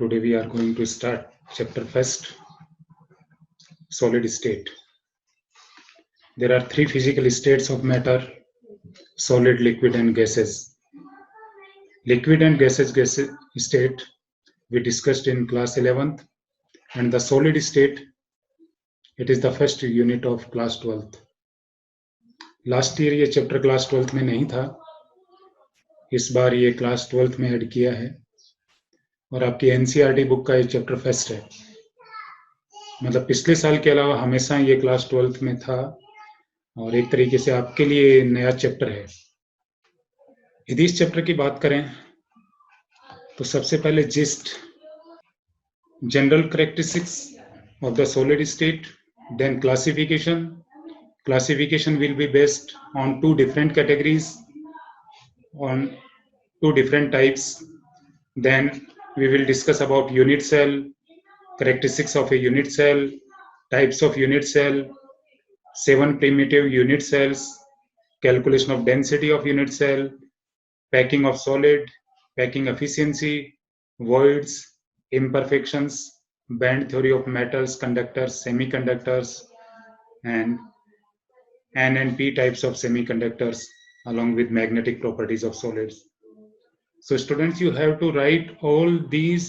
Today we are going to start chapter first, solid state. There are three physical states of matter: solid, liquid and gases. Liquid and gases state we discussed in class 11th, and the solid state, it is the first unit of class 12th. Last year ये chapter class 12th में नहीं था, इस बार ये class 12th में add किया है और आपकी एनसीईआरटी बुक का ये चैप्टर फर्स्ट है। मतलब पिछले साल के अलावा हमेशा ये क्लास 12th में था और एक तरीके से आपके लिए नया चैप्टर है। यदि इस चैप्टर की बात करें तो सबसे पहले gist, general characteristics of the solid state, then classification. Classification will be based on two different categories, on two different types. Then we will discuss about unit cell, characteristics of a unit cell, types of unit cell, 7 primitive unit cells, calculation of density of unit cell, packing of solid, packing efficiency, voids, imperfections, band theory of metals, conductors, semiconductors, and N and P types of semiconductors, along with magnetic properties of solids. So students, you have to write all these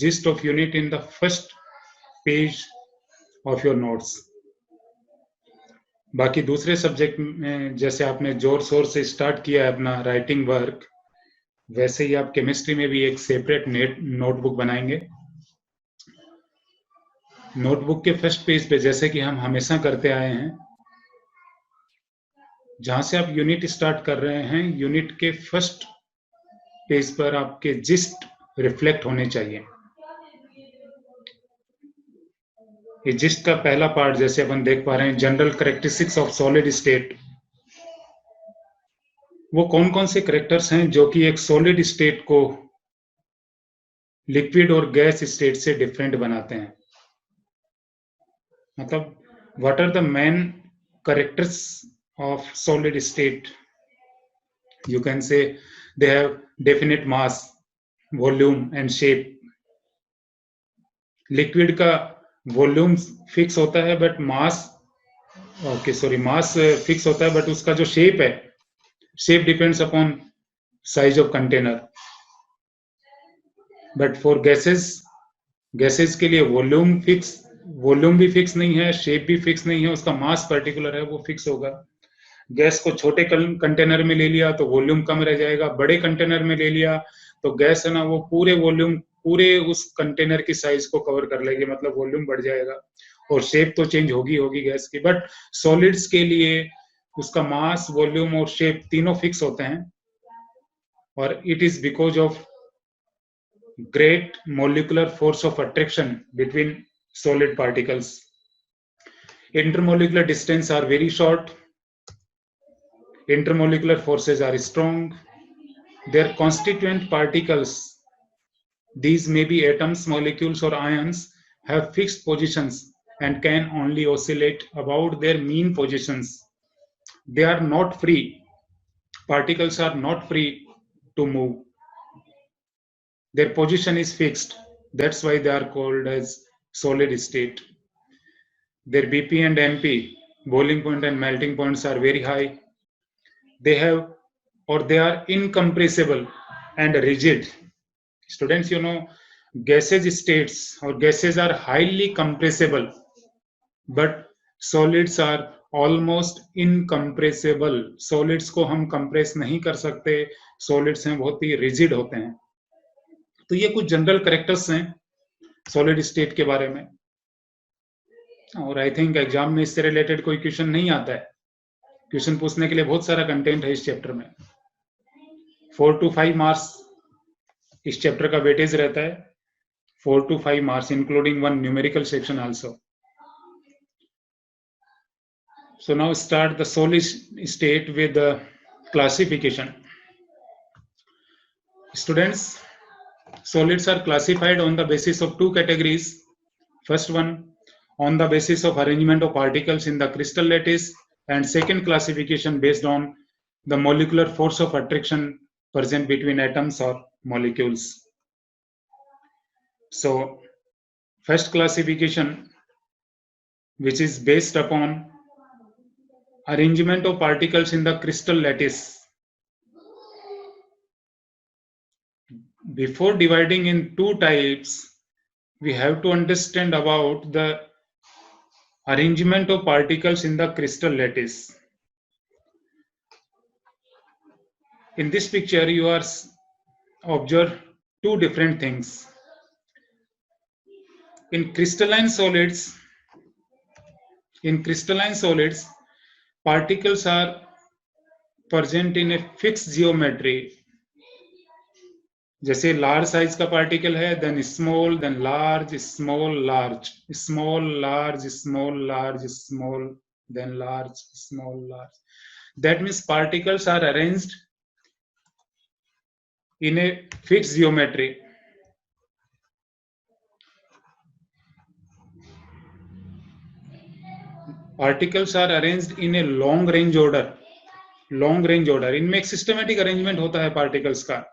gist of unit in the first page of your notes. बाकी दूसरे subject में जैसे आपने जोर शोर से start किया है अपना राइटिंग वर्क, वैसे ही आप केमिस्ट्री में भी एक सेपरेट नोटबुक बनाएंगे। नोटबुक के फर्स्ट पेज पे, जैसे कि हम हमेशा करते आए हैं, जहां से आप यूनिट स्टार्ट कर रहे हैं, यूनिट के फर्स्ट पेज पर आपके जिस्ट रिफ्लेक्ट होने चाहिए। ये जिस्ट का पहला पार्ट जैसे अपन देख पा रहे हैं, general characteristics of solid state. वो कौन कौन से कैरेक्टर्स हैं जो कि एक सॉलिड स्टेट को लिक्विड और गैस स्टेट से डिफरेंट बनाते हैं। मतलब what are the main characters of solid state? You can say they have definite mass, volume and shape. Liquid का वॉल्यूम फिक्स होता है बट मास फिक्स होता है, बट उसका जो शेप है, shape depends upon size of container. But for gases के लिए वॉल्यूम भी फिक्स नहीं है, शेप भी फिक्स नहीं है, उसका मास पर्टिकुलर है, वो फिक्स होगा। गैस को छोटे कंटेनर में ले लिया तो वॉल्यूम कम रह जाएगा, बड़े कंटेनर में ले लिया तो गैस है ना, वो पूरे वॉल्यूम, पूरे उस कंटेनर की साइज को कवर कर लेगी, मतलब वॉल्यूम बढ़ जाएगा और शेप तो चेंज होगी गैस की। बट सॉलिड्स के लिए उसका मास, वॉल्यूम और शेप तीनों फिक्स होते हैं, और it is because of great molecular force of attraction between solid particles. Intermolecular distance are very short. Intermolecular forces are strong. Their constituent particles, these may be atoms, molecules or ions, have fixed positions and can only oscillate about their mean positions. They are not free. Particles are not free to move. Their position is fixed. That's why they are called as solid state. Their BP and MP, boiling point and melting points, are very high. They are incompressible and rigid. Students, you know, gases states or gases are highly compressible, but solids are almost incompressible. Solids को हम compress नहीं कर सकते, solids हैं बहुत ही rigid होते हैं। तो ये कुछ जनरल कैरेक्टर्स हैं सॉलिड स्टेट के बारे में, और आई थिंक एग्जाम में इससे रिलेटेड कोई क्वेश्चन नहीं आता है। क्वेश्चन पूछने के लिए बहुत सारा कंटेंट है इस चैप्टर में। 4 to 5 मार्क्स इस चैप्टर का वेटेज रहता है, 4 to 5 marks including 1 numerical section also. So now start the solid state with classification. Students, solids are classified on the basis of two categories. First one, on the basis of arrangement of particles in the crystal lattice, and second classification based on the molecular force of attraction present between atoms or molecules. So first classification, which is based upon arrangement of particles in the crystal lattice. Before dividing in two types, we have to understand about the arrangement of particles in the crystal lattice. In this picture, you are observe two different things. In crystalline solids, particles are present in a fixed geometry. जैसे large size का particle है, then small, then large, small, large, small, large, small, large, small, then large, small, large. That means particles are arranged in a fixed geometry. Particles are arranged in a long range order. long range order. इनमें एक systematic arrangement होता है particles का.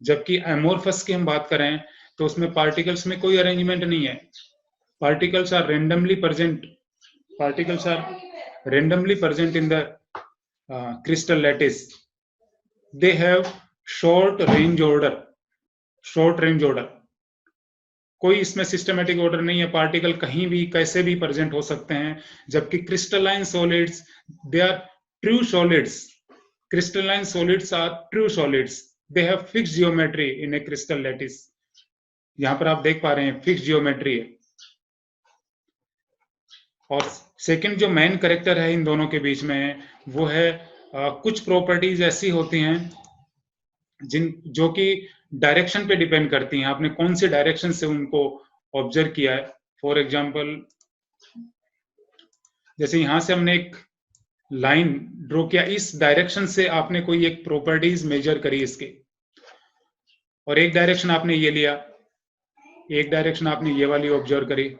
जबकि amorphous की हम बात करें तो उसमें पार्टिकल्स में कोई अरेंजमेंट नहीं है. Particles are randomly present. Particles are randomly present in the crystal lattice. They have short range order. short range order. कोई इसमें सिस्टमेटिक ऑर्डर नहीं है. पार्टिकल कहीं भी कैसे भी प्रेजेंट हो सकते हैं. जबकि crystalline solids, they are true solids. Crystalline solids are true solids. They have fixed geometry in a crystal lattice. यहां पर आप देख पा रहे हैं फिक्स्ड जियोमेट्री है. और सेकंड जो मेन कैरेक्टर है इन दोनों के बीच में, वो है कुछ प्रॉपर्टीज ऐसी होती हैं जो कि डायरेक्शन पे डिपेंड करती हैं. आपने कौन से डायरेक्शन से उनको ऑब्जर्व किया है. फॉर एग्जांपल, जैसे यहां से हमने एक लाइन ड्रॉ किया, इस डायरेक्शन से आपने कोई एक प्रॉपर्टीज मेजर करी इसके, और एक डायरेक्शन आपने ये लिया, एक डायरेक्शन आपने ये वाली ऑब्जर्व करी,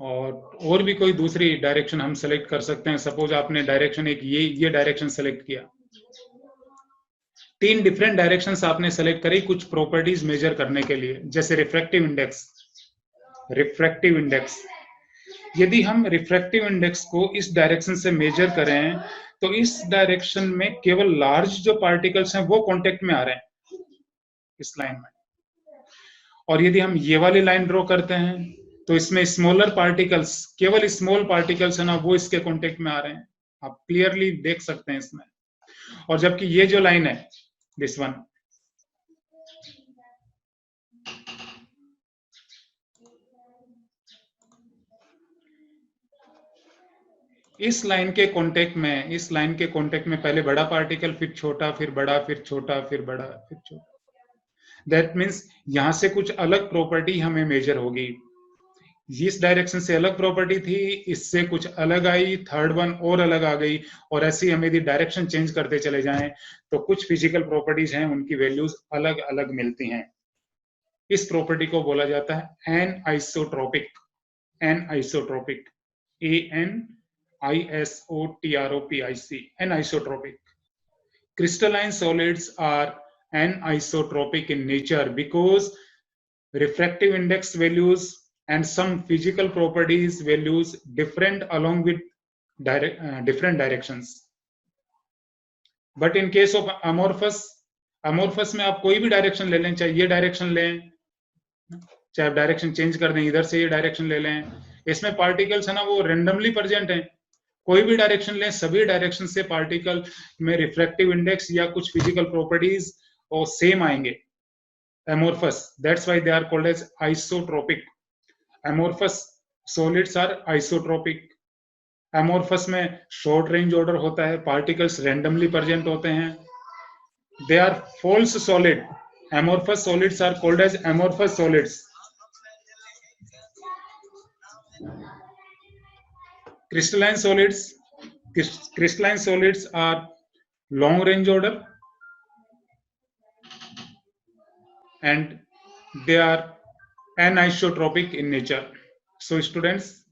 और भी कोई दूसरी डायरेक्शन हम सेलेक्ट कर सकते हैं. सपोज आपने डायरेक्शन एक ये डायरेक्शन सेलेक्ट किया. 3 डिफरेंट डायरेक्शंस आपने सेलेक्ट करी कुछ प्रॉपर्टीज मेजर करने के लिए. जैसे रिफ्रैक्टिव इंडेक्स. रिफ्रैक्टिव इंडेक्स, यदि हम रिफ्रैक्टिव इंडेक्स को इस डायरेक्शन से मेजर करें तो इस डायरेक्शन में केवल लार्ज जो पार्टिकल्स हैं वो कांटेक्ट में आ रहे हैं इस लाइन में. और यदि हम ये वाली लाइन ड्रॉ करते हैं तो इसमें स्मॉलर पार्टिकल्स, केवल स्मॉल पार्टिकल्स है ना, वो इसके कांटेक्ट में आ रहे हैं. आप क्लियरली देख सकते हैं इसमें. और जबकि ये जो लाइन है, दिस वन, इस लाइन के कांटेक्ट में पहले बड़ा पार्टिकल, फिर छोटा, फिर बड़ा, फिर छोटा, फिर बड़ा, फिर छोटा. दैट मीन्स यहां से कुछ अलग प्रॉपर्टी हमें मेजर होगी. इस डायरेक्शन से अलग प्रॉपर्टी थी, इससे कुछ अलग आई, थर्ड वन और अलग आ गई. और ऐसे ही हम यदि डायरेक्शन चेंज करते चले जाएं तो कुछ फिजिकल प्रॉपर्टीज हैं, उनकी वैल्यूज अलग अलग मिलती हैं. इस प्रॉपर्टी को बोला जाता है anisotropic. Anisotropic, ANISOTROPIC, anisotropic. Crystalline solids are anisotropic in nature because refractive index values and some physical properties values different along with different directions. But in case of amorphous में आप कोई भी direction ले लें, चाहे ये direction लें, चाहे आप डायरेक्शन चेंज कर दें, इधर से ये डायरेक्शन ले लें, इसमें पार्टिकल्स है ना वो रेंडमली प्रेजेंट हैं. कोई भी डायरेक्शन लें, सभी डायरेक्शन से पार्टिकल में रिफ्रैक्टिव इंडेक्स या कुछ फिजिकल प्रॉपर्टीज और सेम आएंगे. amorphous, that's why they are called as isotropic. amorphous solids are isotropic. amorphous में short range order होता है, particles randomly present होते हैं. they are false solid. amorphous solids are called as amorphous solids. Crystalline solids are long range order and they are anisotropic in nature. So students,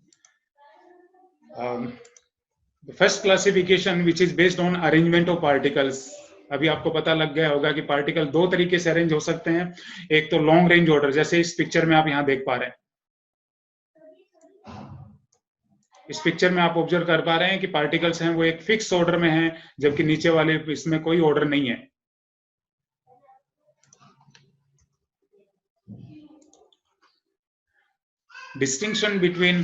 the first classification, which is based on arrangement of particles, अभी आपको पता लग गया होगा कि particle दो तरीके से अरेंज हो सकते हैं। एक तो लॉन्ग रेंज ऑर्डर, जैसे इस पिक्चर में आप यहां देख पा रहे हैं। इस पिक्चर में आप ऑब्जर्व कर पा रहे हैं कि पार्टिकल्स हैं वो एक फिक्स ऑर्डर में हैं, जबकि नीचे वाले इसमें कोई ऑर्डर नहीं है। Distinction between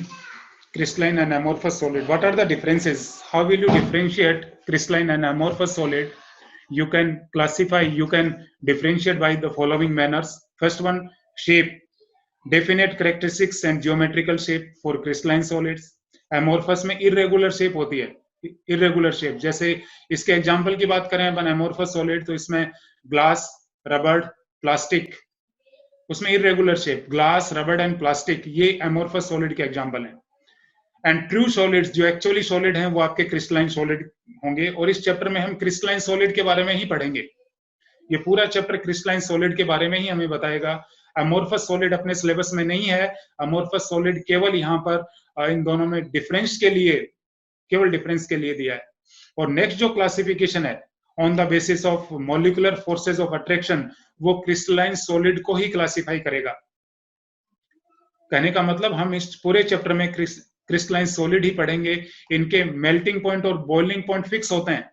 crystalline and amorphous solid. What are the differences? How will you differentiate crystalline and amorphous solid? You can classify, you can differentiate by the following manners. First one, shape. Definite characteristics and geometrical shape for crystalline solids. Amorphous में irregular shape होती है, irregular shape. जैसे इसके example की बात करें अपन amorphous solid, तो इसमें ग्लास, रबड़, प्लास्टिक, उसमें इरेगुलर शेप, ग्लास, रबड़ एंड प्लास्टिक, ये एमोर्फस सॉलिड के एग्जांपल हैं। एंड ट्रू सॉलिड्स, जो एक्चुअली सॉलिड हैं, वो आपके क्रिस्टलाइन सॉलिड होंगे। और इस चैप्टर में हम क्रिस्टलाइन सॉलिड के बारे में ही पढ़ेंगे। ये पूरा चैप्टर क्रिस्टलाइन सॉलिड के बारे में ही हमें बताएगा। अमोर्फस सॉलिड अपने सिलेबस में नहीं है। अमोर्फस सॉलिड केवल यहाँ पर इन दोनों में डिफरेंस के लिए, केवल डिफरेंस के लिए दिया है। और नेक्स्ट जो क्लासिफिकेशन है, on the basis of molecular forces of attraction, वो क्रिस्टलाइन सॉलिड को ही क्लासिफाई करेगा। कहने का मतलब हम इस पूरे चैप्टर में क्रिस्टलाइन सॉलिड ही पढ़ेंगे। इनके मेल्टिंग पॉइंट और बॉइलिंग पॉइंट फिक्स होते हैं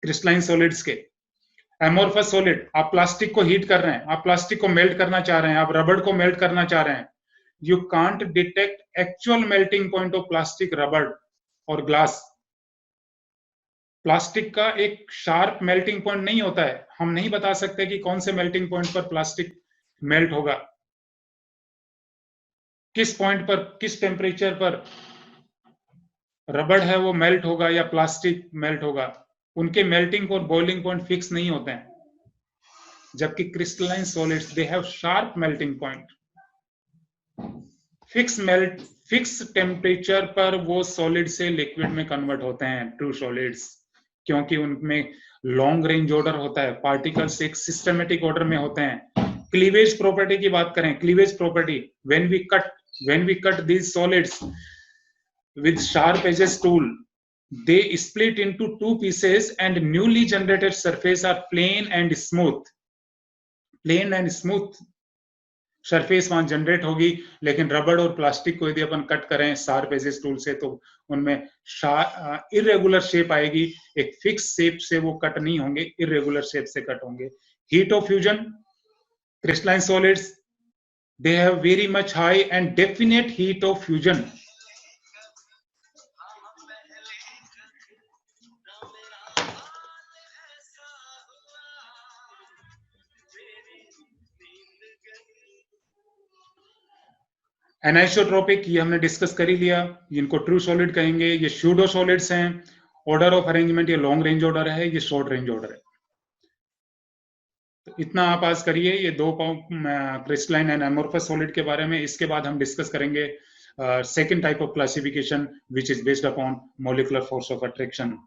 क्रिस्टलाइन सॉलिड्स के। एमोर्फस सॉलिड, आप प्लास्टिक को हीट कर रहे हैं, आप प्लास्टिक को मेल्ट करना चाह रहे हैं, आप रबड़ को मेल्ट करना चाह रहे हैं, you can't detect actual melting point of plastic, रबड़ और ग्लास। प्लास्टिक का एक शार्प मेल्टिंग पॉइंट नहीं होता है। हम नहीं बता सकते कि कौन से मेल्टिंग पॉइंट पर प्लास्टिक मेल्ट होगा, किस पॉइंट पर, किस टेम्परेचर पर रबड़ है वो मेल्ट होगा या प्लास्टिक मेल्ट होगा। उनके मेल्टिंग और बॉइलिंग पॉइंट फिक्स नहीं होते हैं, जबकि crystalline solids they have sharp melting point. Fix temperature पर वो सॉलिड से लिक्विड में कन्वर्ट होते हैं, ट्रू सॉलिड्स, क्योंकि उनमें लॉन्ग रेंज ऑर्डर होता है, पार्टिकल्स एक सिस्टमेटिक ऑर्डर में होते हैं। क्लीवेज प्रॉपर्टी की बात करें, cleavage property, when we cut these solids with sharp edges tool, they split into two pieces and newly generated surface are plain and smooth surface वहां जनरेट होगी। लेकिन रबड़ और प्लास्टिक को यदि अपन कट करें शार्प एजेस टूल से, तो उनमें इरेगुलर शेप आएगी, एक फिक्स शेप से वो कट नहीं होंगे, इरेगुलर शेप से कट होंगे। Heat of fusion, crystalline solids they have very much high and definite heat of fusion. Anisotropic, ये हमने डिस्कस कर ही लिया, इनको ट्रू सॉलिड कहेंगे। ये स्यूडो सॉलिड्स हैं। ऑर्डर ऑफ अरेंजमेंट, ये लॉन्ग रेंज ऑर्डर है, ये शॉर्ट रेंज ऑर्डर है। तो इतना आप आज करिए ये दो क्रिस्टलाइन एंड एमोर्फस सॉलिड के बारे में। इसके बाद हम डिस्कस करेंगे second type of classification which is based upon molecular force of attraction.